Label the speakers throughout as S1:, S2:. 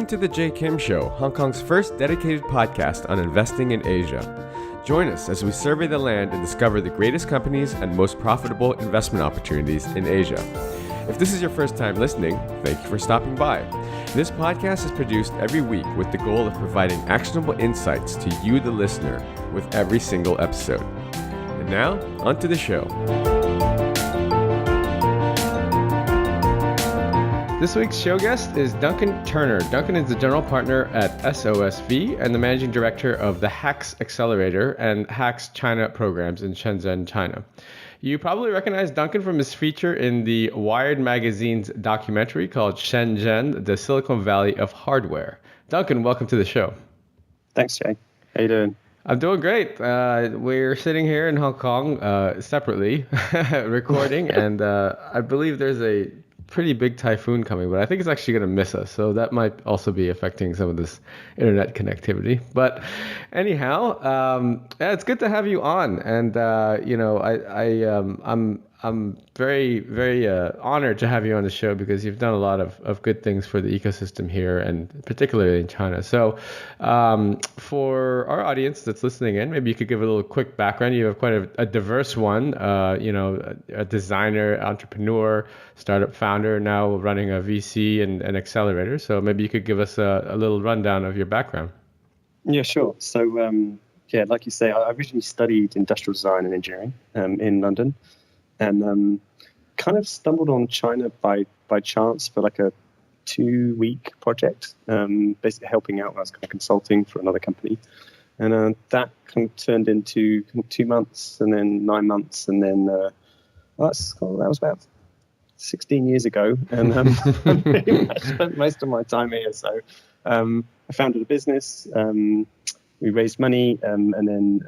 S1: Welcome to the Jay Kim Show, Hong Kong's first dedicated podcast on investing in Asia. Join us as we survey the land and discover the greatest companies and most profitable investment opportunities in Asia. If this is your first time listening, thank you for stopping by. This podcast is produced every week with the goal of providing actionable insights to you, the listener, with every single episode. And now, on to the show. This week's show guest is Duncan Turner. Duncan is the general partner at SOSV and the managing director of the HAX Accelerator and HAX China programs in Shenzhen, China. You probably recognize Duncan from his feature in the Wired magazine's documentary called Shenzhen, the Silicon Valley of Hardware. Duncan, welcome to the show.
S2: Thanks, Jay. How you doing?
S1: I'm doing great. We're sitting here in Hong Kong separately recording, and I believe there's a pretty big typhoon coming, but I think it's actually going to miss us. So that might also be affecting some of this internet connectivity. But anyhow, it's good to have you on. And, I'm very, very honored to have you on the show because you've done a lot of good things for the ecosystem here and particularly in China. So for our audience that's listening in, maybe you could give a little quick background. You have quite a diverse one, a designer, entrepreneur, startup founder, now running a VC and accelerator. So maybe you could give us a little rundown of your background.
S2: Yeah, sure. So, like you say, I originally studied industrial design and engineering in London. And kind of stumbled on China by chance for like a 2-week project, basically helping out when I was kind of consulting for another company. And that kind of turned into 2 months and then 9 months. And then that was about 16 years ago. And I pretty much spent most of my time here. So I founded a business. We raised money and then,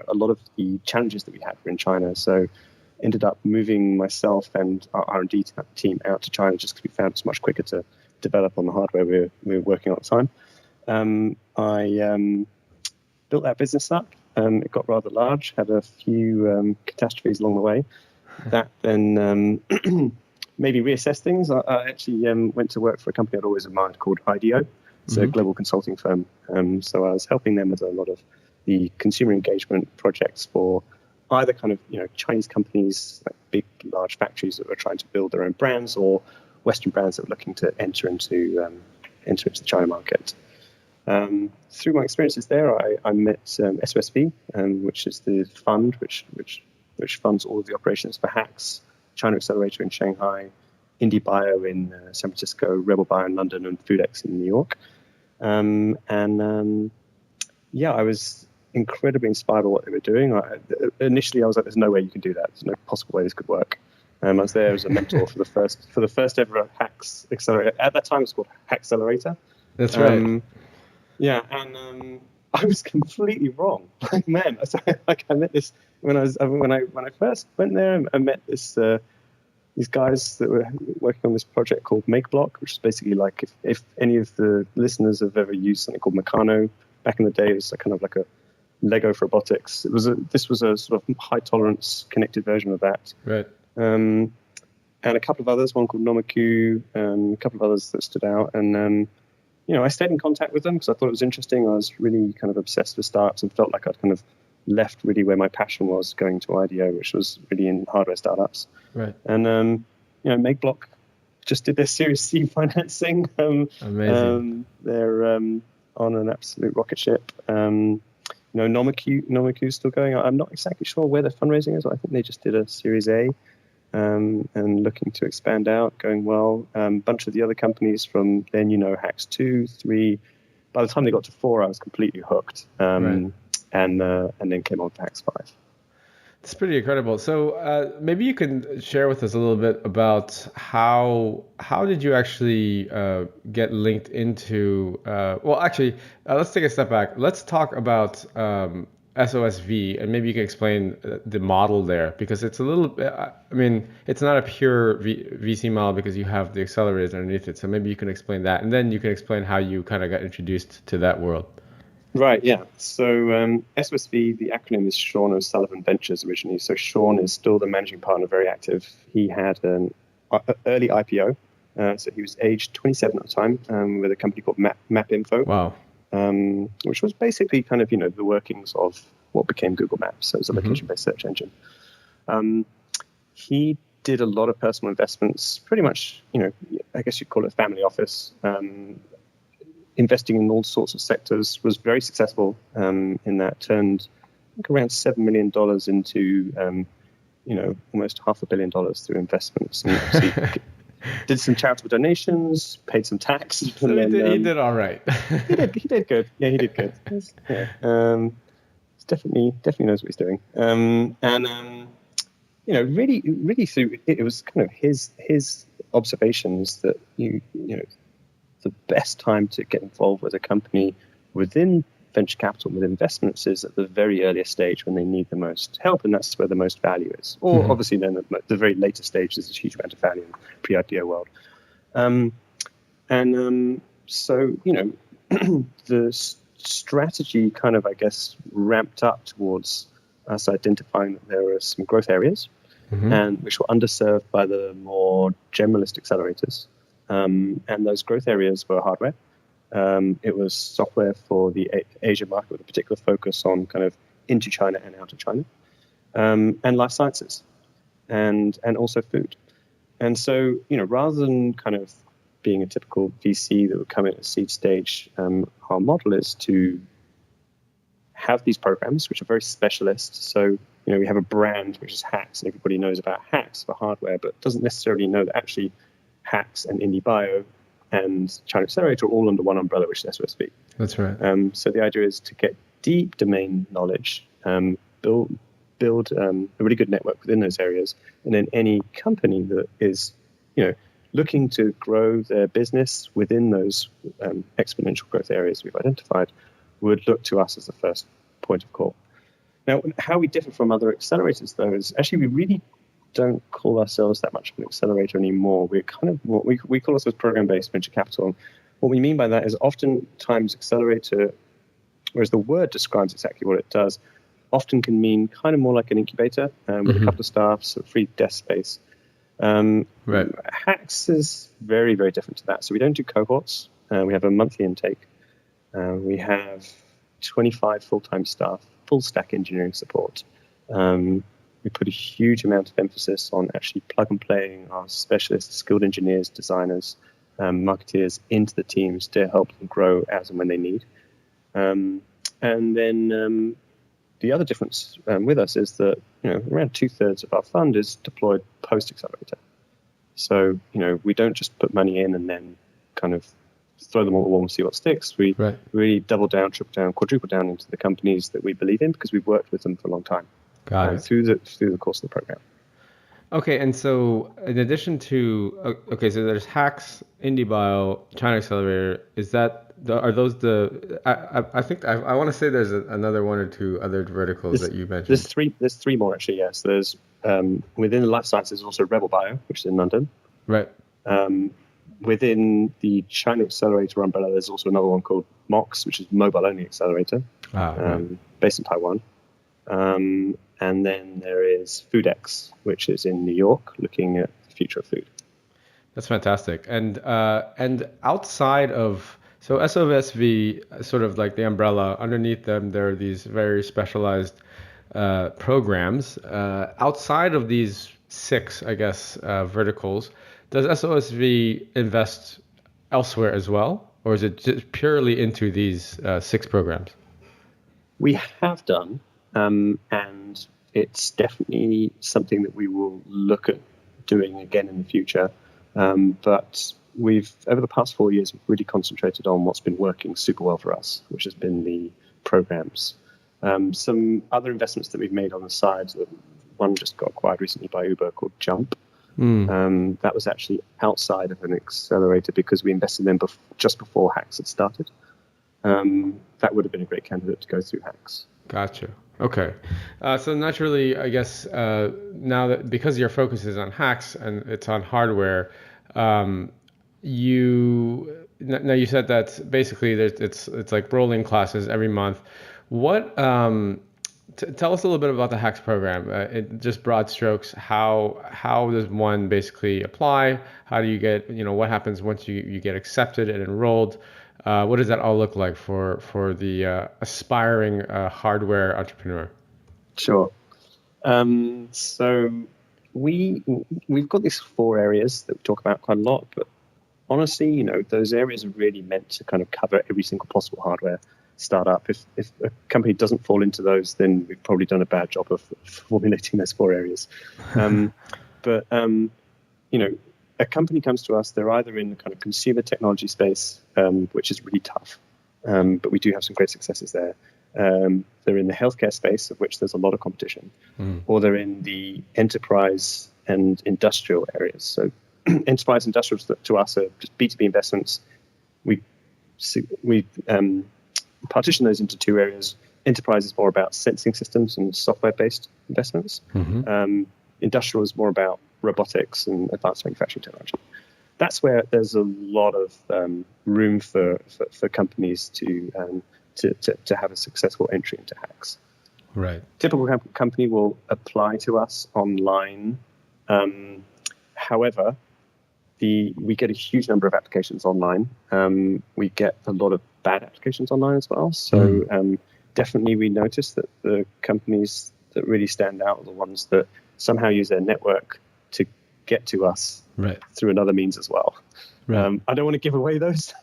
S2: a lot of the challenges that we had were in China. So ended up moving myself and our R&D team out to China just because we found it's much quicker to develop on the hardware we were working on at the time. I built that business up. It got rather large, had a few catastrophes along the way. That then maybe reassessed things. I actually went to work for a company I'd always admired called IDEO. It's a global consulting firm. So I was helping them with a lot of the consumer engagement projects for either kind of Chinese companies, like big, large factories that were trying to build their own brands, or Western brands that were looking to enter into the China market. Through my experiences there, I met SOSV, which is the fund which funds all of the operations for HAX, China Accelerator in Shanghai, IndieBio in San Francisco, Rebel Bio in London, and FoodX in New York. I was incredibly inspired by what they were doing. Initially, I was like, "There's no way you can do that. There's no possible way this could work." I was there as a mentor for the first ever HAX Accelerator. At that time, it was called HAX Accelerator.
S1: That's right.
S2: I was completely wrong. Like, man, I met this when I first went there. I met these guys that were working on this project called MakeBlock, which is basically like if any of the listeners have ever used something called Meccano back in the day, it was kind of like a Lego for robotics. This was a sort of high tolerance connected version of that.
S1: Right.
S2: And a couple of others, one called Nomiku, a couple of others that stood out. And I stayed in contact with them because I thought it was interesting. I was really kind of obsessed with startups and felt like I'd kind of left really where my passion was, going to IDEO, which was really in hardware startups. Right. And MakeBlock just did their Series C financing.
S1: Amazing.
S2: They're on an absolute rocket ship. Nomicu's still going. I'm not exactly sure where their fundraising is. I think they just did a Series A and looking to expand out, going well. Bunch of the other companies from then, HAX 2, 3. By the time they got to 4, I was completely hooked.
S1: Right.
S2: And then came on to HAX 5.
S1: It's pretty incredible. So maybe you can share with us a little bit about how did you actually get linked into? Let's take a step back. Let's talk about SOSV, and maybe you can explain the model there, because it's a little. It's not a pure VC model because you have the accelerators underneath it. So maybe you can explain that, and then you can explain how you kind of got introduced to that world.
S2: Right, yeah. So SOSV, the acronym is Sean O'Sullivan Ventures originally. So Sean is still the managing partner, very active. He had an early IPO So he was aged 27 at the time, with a company called MapInfo.
S1: Wow.
S2: Which was basically kind of, the workings of what became Google Maps. So it was a location-based search engine. He did a lot of personal investments, pretty much, I guess you'd call it a family office, investing in all sorts of sectors, was very successful in that, turned, I think, around $7 million into, almost $500 million through investments. And did some charitable donations, paid some tax.
S1: So he did all right.
S2: He did good. Yeah, he did good. He definitely knows what he's doing. Really through it was kind of his observations that the best time to get involved with a company within venture capital, with investments, is at the very earliest stage when they need the most help, and that's where the most value is. Or obviously then at the very later stage, there's a huge amount of value in the pre-IPO world. So the strategy kind of, I guess, ramped up towards us identifying that there were some growth areas, and which were underserved by the more generalist accelerators. And those growth areas were hardware. It was software for the Asia market with a particular focus on kind of into China and out of China, and life sciences, and also food. And so, rather than kind of being a typical VC that would come in at seed stage, our model is to have these programs which are very specialist. So, we have a brand which is HAX, and everybody knows about HAX for hardware, but doesn't necessarily know that actually HAX and IndieBio and China Accelerator are all under one umbrella, which is SOSV.
S1: That's right.
S2: So the idea is to get deep domain knowledge, build a really good network within those areas, and then any company that is, looking to grow their business within those exponential growth areas we've identified would look to us as the first point of call. Now, how we differ from other accelerators, though, is actually we really don't call ourselves that much of an accelerator anymore. We're kind of what we call ourselves program-based venture capital. And what we mean by that is oftentimes accelerator, whereas the word describes exactly what it does, often can mean kind of more like an incubator with a couple of staff, so free desk space.
S1: Right.
S2: HAX is very, very different to that. So we don't do cohorts. We have a monthly intake. We have 25 full-time staff, full stack engineering support. We put a huge amount of emphasis on actually plug and playing our specialists, skilled engineers, designers, marketeers into the teams to help them grow as and when they need. And then the other difference with us is that around 2/3 of our fund is deployed post-accelerator. So we don't just put money in and then kind of throw them all at the wall and see what sticks. We really double down, triple down, quadruple down into the companies that we believe in because we've worked with them for a long time.
S1: Got it.
S2: Through the course of the program.
S1: Okay, and so in addition to so there's HAX, IndieBio, China Accelerator. Are those the? I think I want to say there's another one or two other verticals that you mentioned.
S2: There's three more actually. Yes, there's within the life sciences there's also Rebel Bio, which is in London.
S1: Right.
S2: Within the China Accelerator umbrella, there's also another one called MOX, which is mobile only accelerator, based in Taiwan. And then there is FoodX, which is in New York, looking at the future of food.
S1: That's fantastic. And outside of SOSV, sort of like the umbrella, underneath them there are these very specialized programs. Outside of these six, I guess, verticals, does SOSV invest elsewhere as well, or is it just purely into these six programs?
S2: We have done. And it's definitely something that we will look at doing again in the future. But we've, over the past 4 years, we've really concentrated on what's been working super well for us, which has been the programs. Some other investments that we've made on the side, one just got acquired recently by Uber called Jump. That was actually outside of an accelerator because we invested in them just before HAX had started. That would have been a great candidate to go through HAX.
S1: Gotcha. Okay. So naturally, I guess now that because your focus is on HAX and it's on hardware, you said that basically it's like rolling classes every month. What Tell us a little bit about the HAX program. Just broad strokes. How does one basically apply? How do you get, what happens once you get accepted and enrolled? What does that all look like for the aspiring hardware entrepreneur?
S2: Sure. So we've got these 4 areas that we talk about quite a lot, but honestly, those areas are really meant to kind of cover every single possible hardware startup. If a company doesn't fall into those, then we've probably done a bad job of formulating those 4 areas. But a company comes to us, they're either in the kind of consumer technology space, which is really tough, but we do have some great successes there. They're in the healthcare space, of which there's a lot of competition, or they're in the enterprise and industrial areas. So enterprise industrials to us are just B2B investments. We partition those into 2 areas. Enterprise is more about sensing systems and software-based investments. Industrial is more about robotics and advanced manufacturing technology. That's where there's a lot of room for companies to have a successful entry into HAX.
S1: Right.
S2: Typical company will apply to us online. However, we get a huge number of applications online. We get a lot of bad applications online as well. So definitely we notice that the companies that really stand out are the ones that somehow use their network to get to us through another means as well. Right. I don't want to give away those.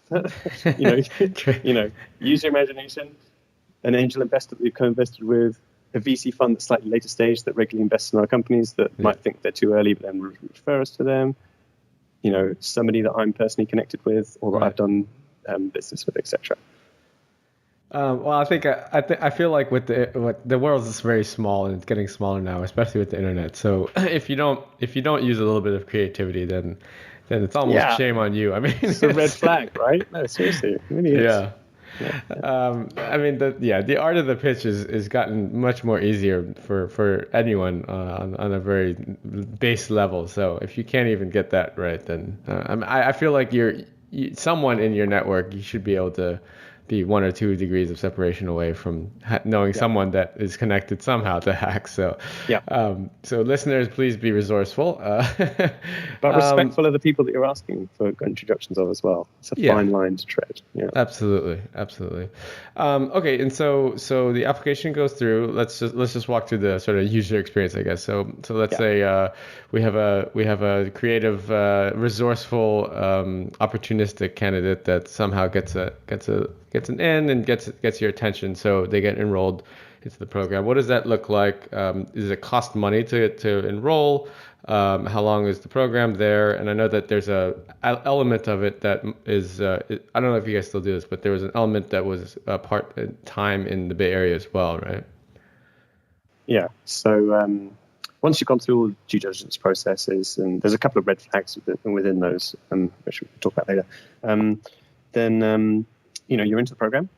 S2: Use your imagination. An angel investor that we've co-invested with, a VC fund that's slightly later stage that regularly invests in our companies that might think they're too early, but then refer us to them. Somebody that I'm personally connected with, or that I've done business with, etc.
S1: Well, I feel like with the world is very small and it's getting smaller now, especially with the internet. So if you don't use a little bit of creativity, then it's almost shame on you. I mean,
S2: it's a red flag, right? No, seriously, it really is.
S1: Yeah. I mean, the art of the pitch is gotten much more easier for anyone on a very base level. So if you can't even get that right, then I feel like someone in your network, you should be able to be 1 or 2 degrees of separation away from knowing someone that is connected somehow to HAX. So, so listeners, please be resourceful,
S2: but respectful of the people that you're asking for introductions of as well. It's a fine line to tread. Yeah,
S1: absolutely. Okay, and so the application goes through. Let's just walk through the sort of user experience, I guess. So let's say we have a creative, resourceful, opportunistic candidate that somehow gets an in and gets your attention, so they get enrolled into the program. What does that look like? Does it cost money to enroll? How long is the program there? And I know that there's a element of it that is I don't know if you guys still do this, but there was an element that was part-time in the Bay Area as well, right?
S2: Yeah. So once you've gone through all the due diligence processes, and there's a couple of red flags within those, which we'll talk about later, then you're into the program.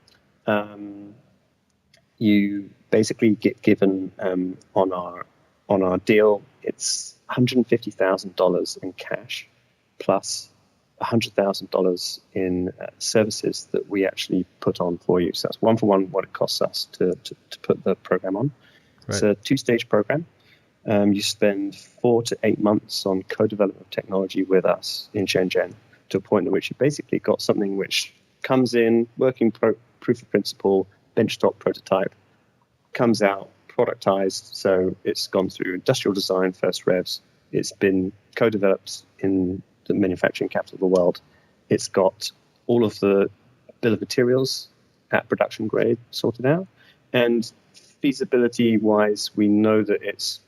S2: You basically get given on our deal, it's $150,000 in cash plus $100,000 in services that we actually put on for you. So that's 1-for-1 what it costs us to put the program on. Right. It's a 2-stage program. You spend 4 to 8 months on co-development of technology with us in Shenzhen to a point at which you basically got something which comes in, working proof of principle, benchtop prototype, comes out, productized, so it's gone through industrial design, first revs, it's been co-developed in the manufacturing capital of the world, it's got all of the bill of materials at production grade sorted out, and feasibility-wise, we know that it's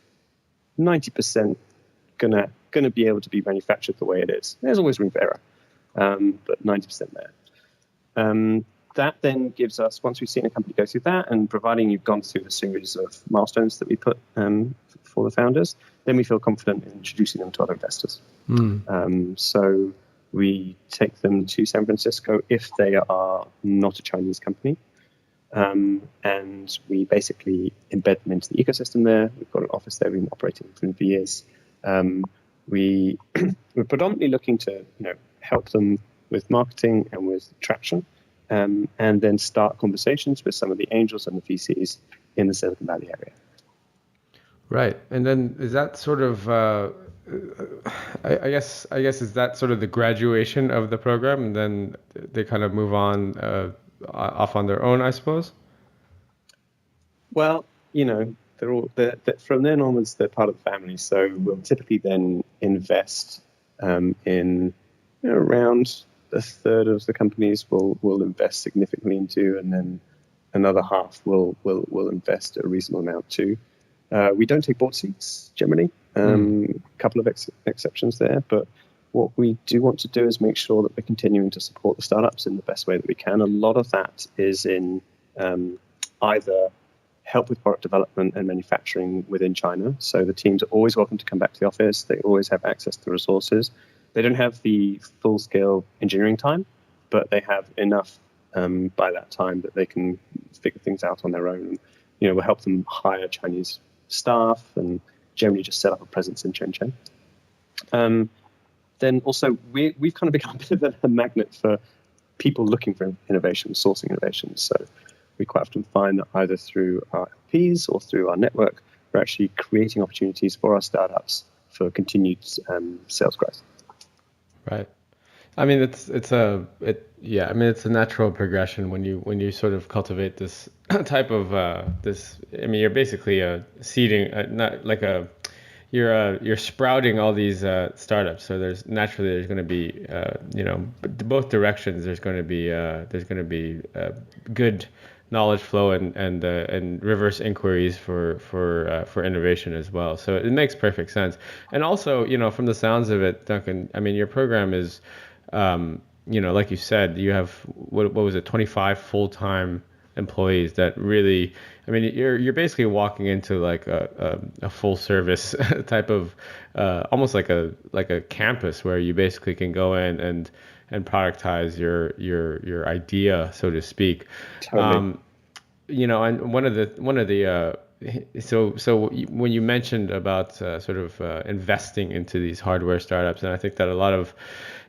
S2: 90% gonna be able to be manufactured the way it is. There's always room for error, but 90% there. That then gives us, once we've seen a company go through that, and providing you've gone through the series of milestones that we put for the founders, then we feel confident in introducing them to other investors. So we take them to San Francisco if they are not a Chinese company, and we basically embed them into the ecosystem there. We've got an office there, we've been operating for years. We're predominantly looking to help them with marketing and with traction. And then start conversations with some of the angels and the VCs in the Silicon Valley area.
S1: Right. And then is that sort of, I guess is that sort of the graduation of the program, and then they kind of move on off on their own, I suppose?
S2: Well, they're from then onwards, they're part of the family. So we'll typically then invest in around a third of the companies we'll invest significantly into, and then another half will invest a reasonable amount too. We don't take board seats generally. A couple of exceptions there, but what we do want to do is make sure that we're continuing to support the startups in the best way that we can. A lot of that is in either help with product development and manufacturing within China. So the teams are always welcome to come back to the office. They always have access to resources. They don't have the full-scale engineering time, but they have enough by that time that they can figure things out on their own. We'll help them hire Chinese staff and generally just set up a presence in Shenzhen. Then also, we've kind of become a bit of a magnet for people looking for innovation, sourcing innovation. So we quite often find that either through our LPs or through our network, we're actually creating opportunities for our startups for continued sales growth.
S1: Right. I mean, it's a natural progression when you sort of cultivate this type of this. I mean, you're basically seeding, not like you're sprouting all these startups. So there's going to be both directions. There's going to be good knowledge flow and reverse inquiries for innovation as well. So it makes perfect sense. And also, from the sounds of it, Duncan, I mean, your program is, like you said, you have what was it, 25 full-time employees that really, I mean, you're basically walking into like a full service type of almost like a campus where you basically can go in and productize your idea, so to speak.
S2: Totally.
S1: And one of the so when you mentioned about sort of investing into these hardware startups, and I think that a lot of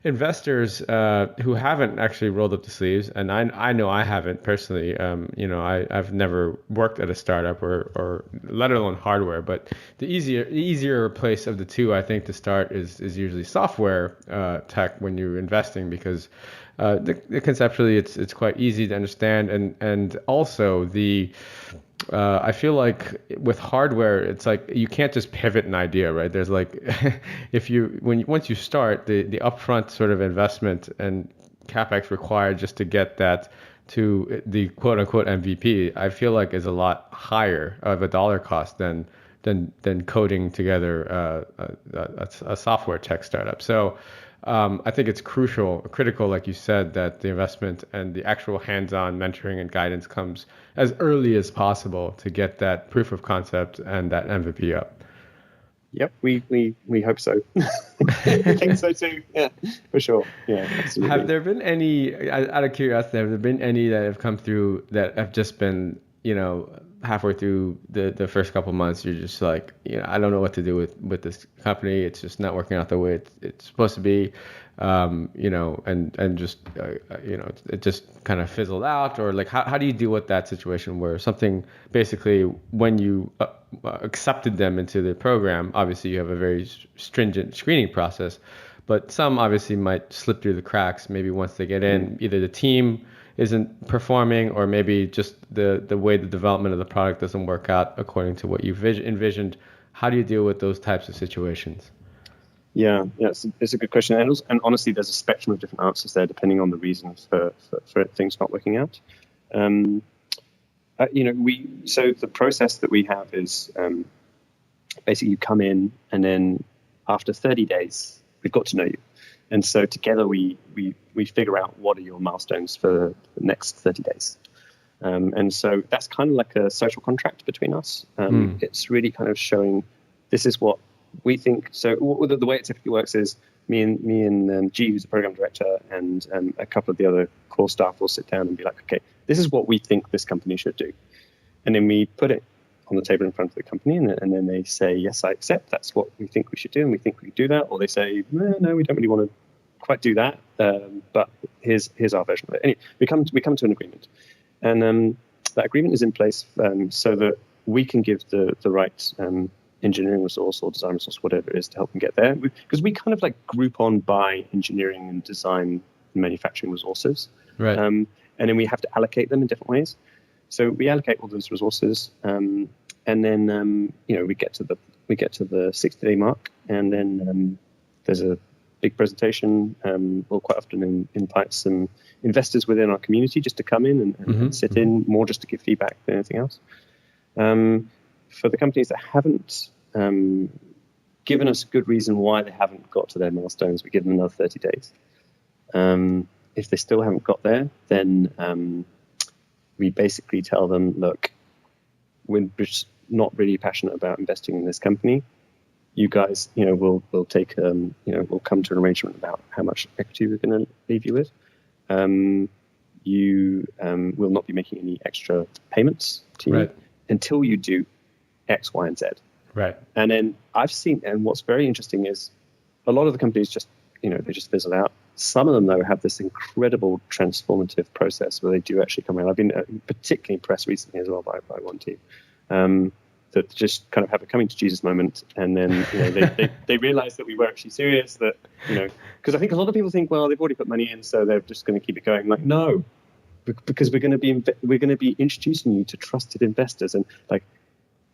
S1: investors who haven't actually rolled up the sleeves, and I know I haven't personally, I've never worked at a startup or let alone hardware, but the easier place of the two, I think, to start is usually software tech when you're investing, because conceptually it's quite easy to understand, and also I feel like with hardware, it's like you can't just pivot an idea, right? There's like, once you start, the upfront sort of investment and capex required just to get that to the quote unquote MVP, I feel like is a lot higher of a dollar cost than coding together a software tech startup. So I think it's critical, like you said, that the investment and the actual hands-on mentoring and guidance comes as early as possible to get that proof of concept and that MVP up.
S2: Yep, we hope so. I think so too. Yeah, for sure. Yeah, absolutely.
S1: Have there been any, out of curiosity, have there been any that have come through that have just been, halfway through the first couple of months, you're just like, I don't know what to do with this company. It's just not working out the way it's supposed to be, and just, it just kind of fizzled out? Or like, how do you deal with that situation where something basically, when you accepted them into the program, obviously you have a very stringent screening process, but some obviously might slip through the cracks maybe once they get in, either the team isn't performing, or maybe just the way the development of the product doesn't work out according to what you envisioned. How do you deal with those types of situations?
S2: Yeah, it's a good question. And honestly, there's a spectrum of different answers there, depending on the reasons for things not working out. So the process that we have is basically you come in, and then after 30 days, we've got to know you. And so together we figure out what are your milestones for the next 30 days. And so that's kind of like a social contract between us. It's really kind of showing this is what we think. So the way it typically works is me and G, who's the program director, and a couple of the other core staff will sit down and be like, okay, this is what we think this company should do. And then we put it on the table in front of the company, and then they say, yes, I accept. That's what we think we should do, and we think we can do that. Or they say, no, we don't really want to quite do that, but here's our version of it. Anyway, we come to an agreement, and that agreement is in place so that we can give the right engineering resource or design resource, whatever it is, to help them get there. Because we kind of like group on by engineering and design and manufacturing resources.
S1: Right.
S2: And then we have to allocate them in different ways. So we allocate all those resources, and then we get to the 60-day mark, and then there's a big presentation. We'll quite often invite some investors within our community just to come in and sit in, more just to give feedback than anything else. For the companies that haven't given us a good reason why they haven't got to their milestones, we give them another 30 days. If they still haven't got there, then we basically tell them, look, we're just not really passionate about investing in this company. You guys, we'll take, we'll come to an arrangement about how much equity we're going to leave you with. You will not be making any extra payments to you until you do X, Y, and Z.
S1: Right.
S2: And then I've seen, and what's very interesting is a lot of the companies just, they just fizzle out. Some of them, though, have this incredible transformative process where they do actually come around. I've been particularly impressed recently as well by one team that just kind of have a coming to Jesus moment. And then they realize that we were actually serious, that, because I think a lot of people think, well, they've already put money in, so they're just going to keep it going. Like, no, because we're going to be introducing you to trusted investors. And like,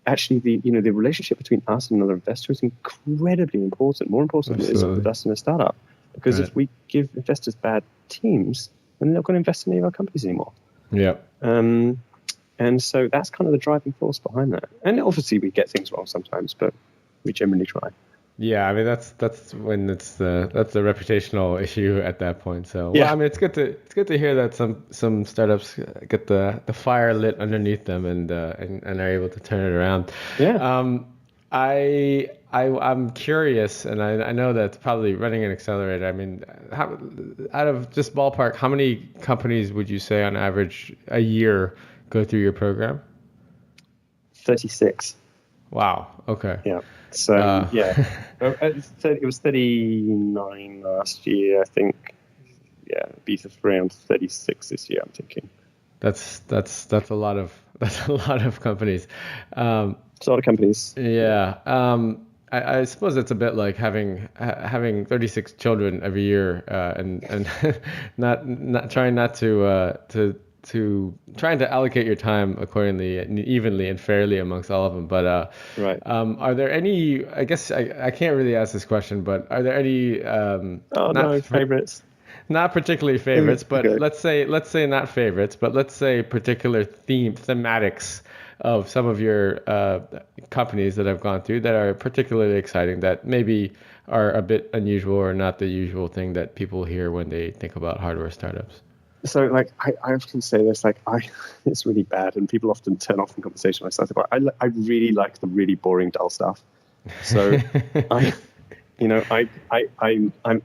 S2: actually, the relationship between us and another investor is incredibly important, more important than it is with us in a startup. Because if we give investors bad teams, then they're not going to invest in any of our companies anymore.
S1: Yeah.
S2: And so that's kind of the driving force behind that. And obviously we get things wrong sometimes, but we generally try.
S1: Yeah, I mean that's when that's the reputational issue at that point. So
S2: yeah.
S1: Well, I mean it's good to hear that some startups get the fire lit underneath them and are able to turn it around.
S2: Yeah.
S1: I'm curious, and I know that's probably running an accelerator. I mean, out of just ballpark, how many companies would you say on average a year go through your program?
S2: 36.
S1: Wow. Okay.
S2: Yeah. So it was 39 last year, I think. Yeah, it'd be around 36 this year, I'm thinking.
S1: That's a lot of companies.
S2: It's a lot of companies.
S1: Yeah. I suppose it's a bit like having 36 children every year, and not trying to allocate your time accordingly and evenly and fairly amongst all of them. But
S2: right.
S1: Are there any? I guess I can't really ask this question, but are there any?
S2: Favorites.
S1: Not particularly favorites, but
S2: okay.
S1: let's say not favorites, but let's say particular thematics of some of your companies that I've gone through that are particularly exciting, that maybe are a bit unusual or not the usual thing that people hear when they think about hardware startups.
S2: So, like, I often say this, like, it's really bad, and people often turn off in conversation when I start about. I really like the really boring, dull stuff. So, I'm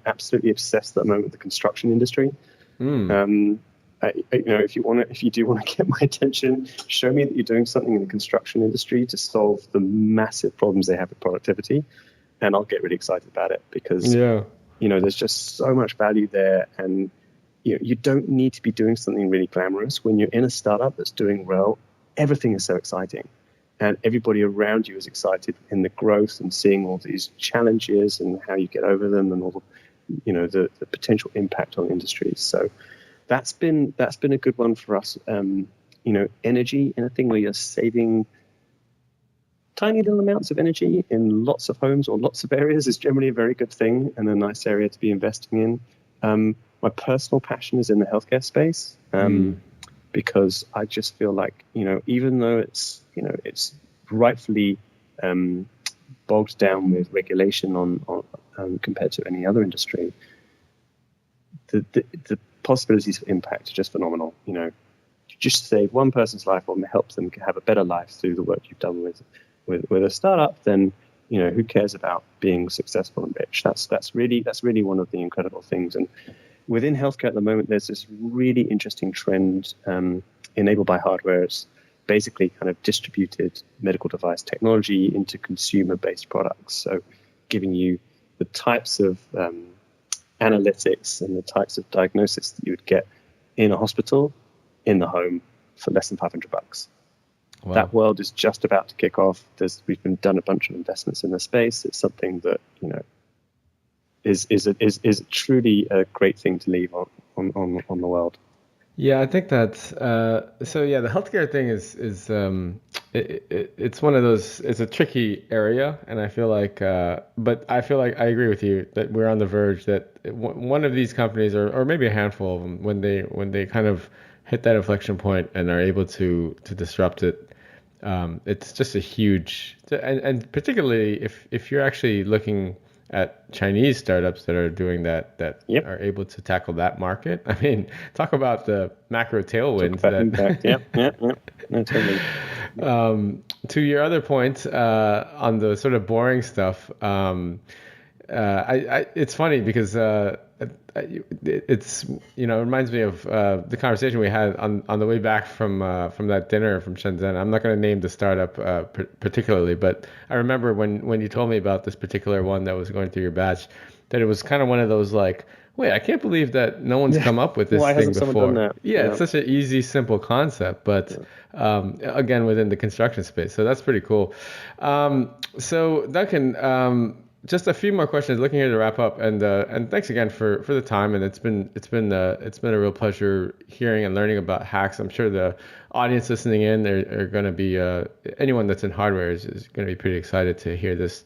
S2: absolutely obsessed at the moment with the construction industry. If you do want to get my attention, show me that you're doing something in the construction industry to solve the massive problems they have with productivity, and I'll get really excited about it because there's just so much value there, and you don't need to be doing something really glamorous. When you're in a startup that's doing well, everything is so exciting, and everybody around you is excited in the growth and seeing all these challenges and how you get over them and all the potential impact on industries. So that's been a good one for us. Energy, anything where you're saving tiny little amounts of energy in lots of homes or lots of areas is generally a very good thing and a nice area to be investing in. My personal passion is in the healthcare space because I just feel like, even though it's rightfully bogged down with regulation on compared to any other industry, the possibilities for impact are just phenomenal. You just save one person's life or help them have a better life through the work you've done with a startup, then who cares about being successful and rich? That's really one of the incredible things. And within healthcare at the moment, there's this really interesting trend enabled by hardware. It's basically kind of distributed medical device technology into consumer-based products. So giving you the types of analytics and the types of diagnosis that you would get in a hospital, in the home, for less than $500.
S1: Wow.
S2: That world is just about to kick off. We've been done a bunch of investments in the space. It's something that is truly a great thing to leave on the world.
S1: Yeah, I think that so yeah, the healthcare thing is it's one of those, it's a tricky area, and I feel like but I feel like I agree with you that we're on the verge that one of these companies, or maybe a handful of them, when they kind of hit that inflection point and are able to disrupt it, it's just a huge, and particularly if you're actually looking at Chinese startups that are doing that
S2: Yep.
S1: are able to tackle that market. I mean, talk about the macro tailwinds that
S2: impact. Yeah. No, totally.
S1: To your other point on the sort of boring stuff, it's funny because it's it reminds me of the conversation we had on the way back from that dinner from Shenzhen. I'm not going to name the startup particularly, but I remember when you told me about this particular one that was going through your batch, that it was kind of one of those like, wait, I can't believe that no one's come up with this
S2: Why
S1: thing
S2: hasn't someone
S1: before.
S2: done that?
S1: Yeah, it's such an easy, simple concept, but again, within the construction space. So that's pretty cool. So Duncan, just a few more questions. Looking here to wrap up, and thanks again for the time. And it's been a real pleasure hearing and learning about HAX. I'm sure the audience listening in are going to be anyone that's in hardware is going to be pretty excited to hear this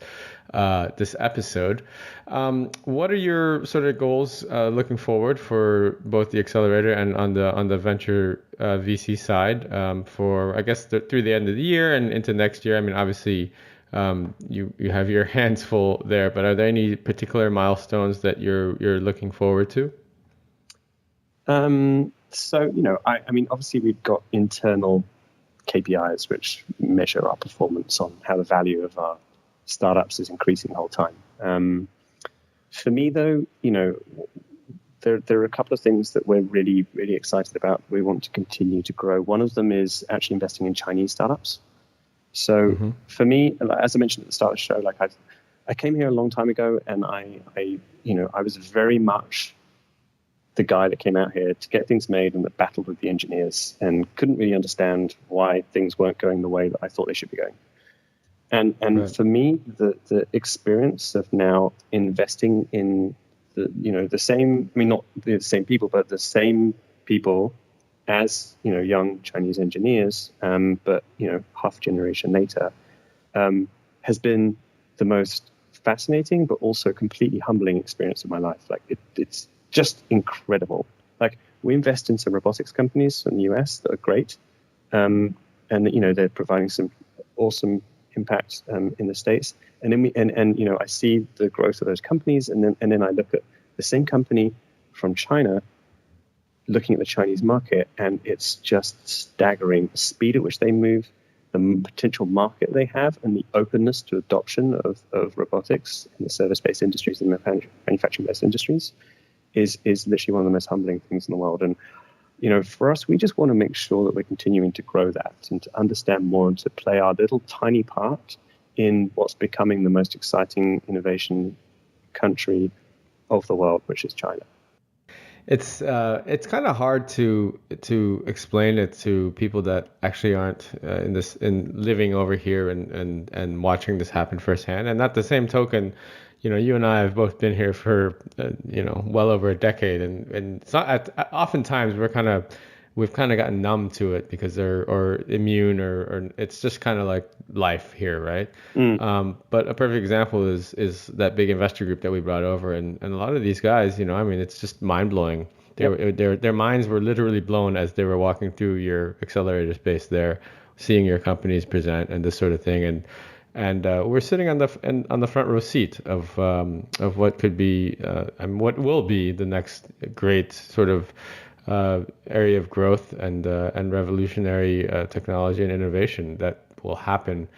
S1: episode. What are your sort of goals looking forward for both the accelerator and on the venture VC side for, I guess, through the end of the year and into next year? I mean, obviously, you have your hands full there, but are there any particular milestones that you're looking forward to?
S2: So, I mean, obviously we've got internal KPIs which measure our performance on how the value of our startups is increasing the whole time. For me, though, there are a couple of things that we're really, really excited about. We want to continue to grow. One of them is actually investing in Chinese startups. So for me, as I mentioned at the start of the show, like I came here a long time ago, and I was very much the guy that came out here to get things made and that battled with the engineers and couldn't really understand why things weren't going the way that I thought they should be going. And right. For me, the experience of now investing in the same, I mean, not the same people, but the same people as young Chinese engineers, but half a generation later, has been the most fascinating but also completely humbling experience of my life. Like it's just incredible. Like we invest in some robotics companies in the US that are great, and they're providing some awesome impact in the States. And then I see the growth of those companies, and then I look at the same company from China, looking at the Chinese market, and it's just staggering the speed at which they move, the potential market they have, and the openness to adoption of robotics in the service-based industries and the manufacturing-based industries is literally one of the most humbling things in the world. And for us, we just want to make sure that we're continuing to grow that and to understand more and to play our little tiny part in what's becoming the most exciting innovation country of the world, which is China.
S1: It's kind of hard to explain it to people that actually aren't in living over here and watching this happen firsthand. And at the same token, you and I have both been here for well over a decade, and it's not. Oftentimes we've kind of gotten numb to it because or immune or it's just kind of like life here, right? But a perfect example is that big investor group that we brought over, and a lot of these guys, I mean, it's just mind blowing. Their minds were literally blown as they were walking through your accelerator space there, seeing your companies present and this sort of thing, and we're sitting on the front row seat of what could be and what will be the next great sort of area of growth and revolutionary technology and innovation that will happen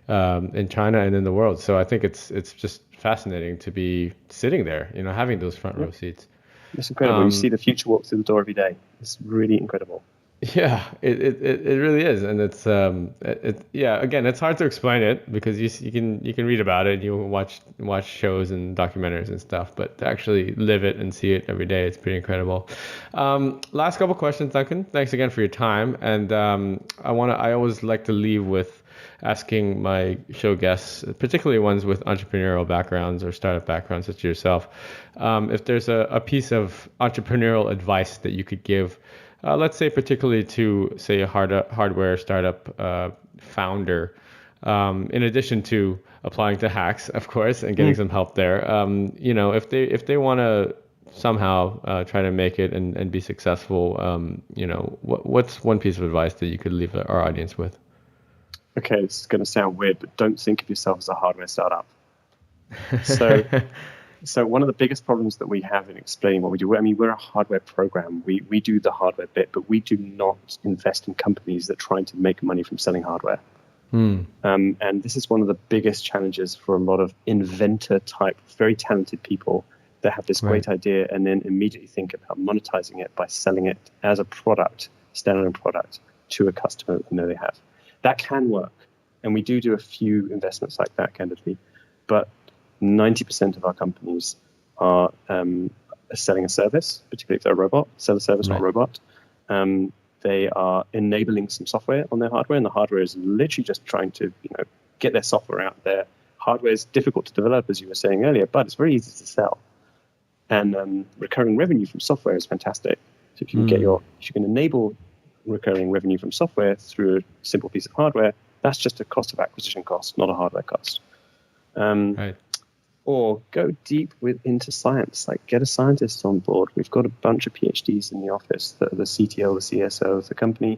S1: in China and in the world. So I think it's just fascinating to be sitting there, having those front row seats.
S2: It's incredible. You see the future walk through the door every day. It's really incredible.
S1: Yeah, it really is, and it's yeah. Again, it's hard to explain it because you can read about it, you watch shows and documentaries and stuff, but to actually live it and see it every day, it's pretty incredible. Last couple questions, Duncan. Thanks again for your time, and I always like to leave with asking my show guests, particularly ones with entrepreneurial backgrounds or startup backgrounds such as yourself, if there's a piece of entrepreneurial advice that you could give, let's say particularly to say a hardware startup founder, in addition to applying to HAX, of course, and getting some help there. If they want to somehow try to make it and be successful, what's one piece of advice that you could leave our audience with?
S2: Okay, it's going to sound weird, but don't think of yourself as a hardware startup. So, so one of the biggest problems that we have in explaining what we do, I mean, we're a hardware program. We do the hardware bit, but we do not invest in companies that are trying to make money from selling hardware. And this is one of the biggest challenges for a lot of inventor type, very talented people that have this great idea and then immediately think about monetizing it by selling it as a product, standalone product, to a customer that they know they have. That can work, and we do a few investments like that, candidly, but 90% of our companies are selling a service, particularly if they're a robot, sell a service, not a robot. They are enabling some software on their hardware, and the hardware is literally just trying to get their software out there. Hardware is difficult to develop, as you were saying earlier, but it's very easy to sell. And recurring revenue from software is fantastic. So if you can if you can enable recurring revenue from software through a simple piece of hardware, that's just a cost of acquisition cost, not a hardware cost. Or go deep into science, like get a scientist on board. We've got a bunch of PhDs in the office, the CTO, the CSO of the company.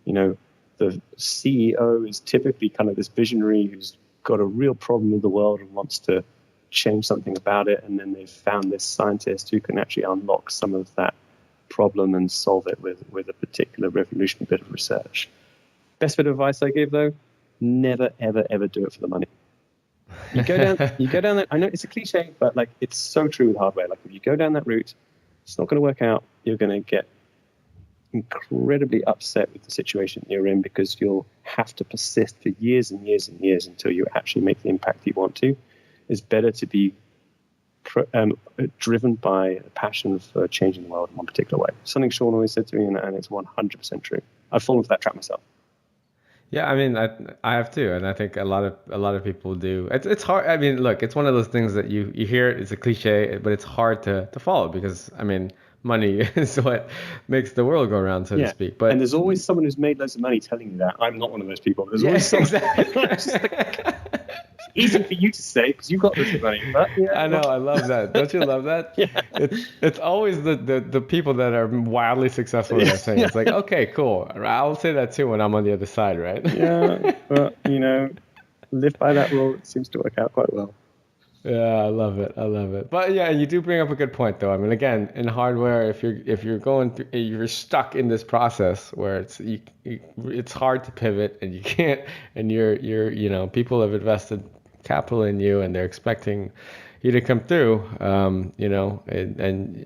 S2: The CEO is typically kind of this visionary who's got a real problem with the world and wants to change something about it. And then they've found this scientist who can actually unlock some of that problem and solve it with a particular revolutionary bit of research. Best bit of advice I give, though, never, ever, ever do it for the money. You go down that. I know it's a cliche, but like it's so true with hardware. Like if you go down that route, it's not going to work out. You're going to get incredibly upset with the situation you're in because you'll have to persist for years and years and years until you actually make the impact you want to. It's better to be driven by a passion for changing the world in one particular way. Something Sean always said to me, and it's 100% true. I've fallen for that trap myself.
S1: Yeah, I mean, I have too, and I think a lot of people do. It's hard. I mean, look, it's one of those things that you hear it, it's a cliche, but it's hard to follow because I mean, money is what makes the world go around, so to speak. But
S2: and there's always someone who's made loads of money telling you that. I'm not one of those people. There's always someone. Exactly. Easy for you to say because you got loads of money. But
S1: I know, I love that. Don't you love that? It's always the people that are wildly successful in that thing. It's like, okay, cool. I'll say that too when I'm on the other side, right?
S2: Yeah, but live by that rule. It seems to work out quite well.
S1: Yeah, I love it. But yeah, you do bring up a good point, though. I mean, again, in hardware, if you're going through, you're stuck in this process where it's hard to pivot, and you can't, and you're people have invested capital in you, and they're expecting you to come through, and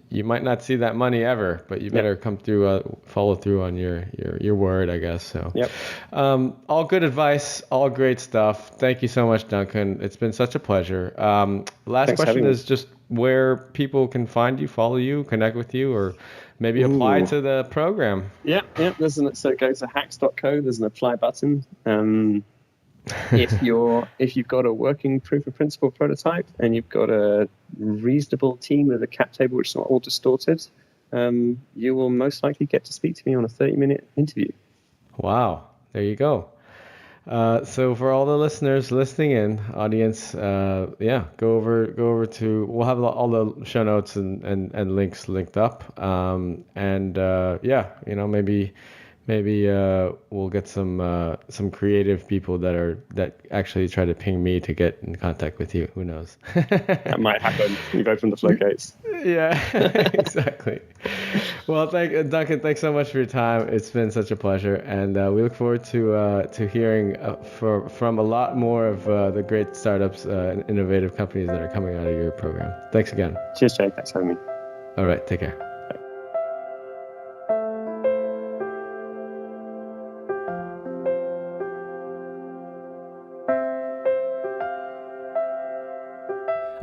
S1: you might not see that money ever, but you better come through, follow through on your word, I guess. So, all good advice, all great stuff. Thank you so much, Duncan. It's been such a pleasure. Last question is just where people can find you, follow you, connect with you, or maybe apply to the program.
S2: Yeah. So go to hax.co. There's an apply button. If you've got a working proof of principle prototype and you've got a reasonable team with a cap table which is not all distorted, you will most likely get to speak to me on a 30-minute interview.
S1: Wow, there you go. So for all the listeners listening in, audience, go over to, we'll have all the show notes and links linked up, maybe we'll get some creative people that actually try to ping me to get in contact with you. Who knows?
S2: That might happen. You go from the floodgates.
S1: Yeah, exactly. Well, Duncan, thanks so much for your time. It's been such a pleasure, and we look forward to hearing from a lot more of the great startups and innovative companies that are coming out of your program. Thanks again.
S2: Cheers, Jay. Thanks for having me.
S1: All right, take care.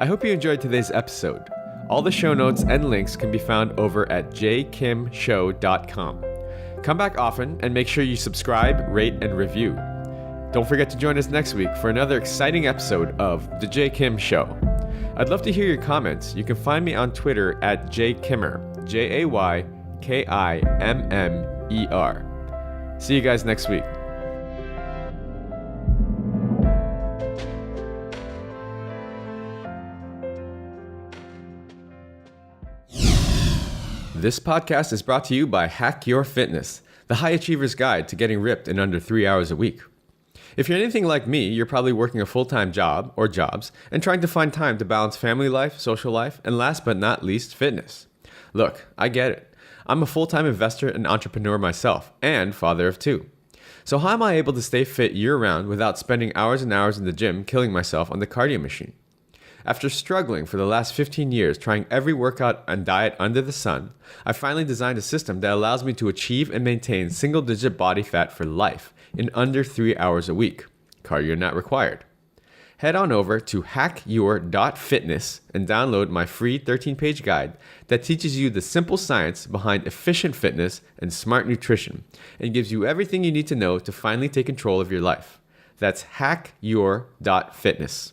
S1: I hope you enjoyed today's episode. All the show notes and links can be found over at jkimshow.com. Come back often and make sure you subscribe, rate, and review. Don't forget to join us next week for another exciting episode of The J. Kim Show. I'd love to hear your comments. You can find me on Twitter at jkimmer, JAYKIMMER. See you guys next week. This podcast is brought to you by Hack Your Fitness, the high achiever's guide to getting ripped in under 3 hours a week. If you're anything like me, you're probably working a full-time job or jobs and trying to find time to balance family life, social life, and last but not least, fitness. Look, I get it. I'm a full-time investor and entrepreneur myself, and father of two. So how am I able to stay fit year-round without spending hours and hours in the gym killing myself on the cardio machine? After struggling for the last 15 years trying every workout and diet under the sun, I finally designed a system that allows me to achieve and maintain single-digit body fat for life in under 3 hours a week. Cardio not required. Head on over to hackyour.fitness and download my free 13-page guide that teaches you the simple science behind efficient fitness and smart nutrition and gives you everything you need to know to finally take control of your life. That's hackyour.fitness.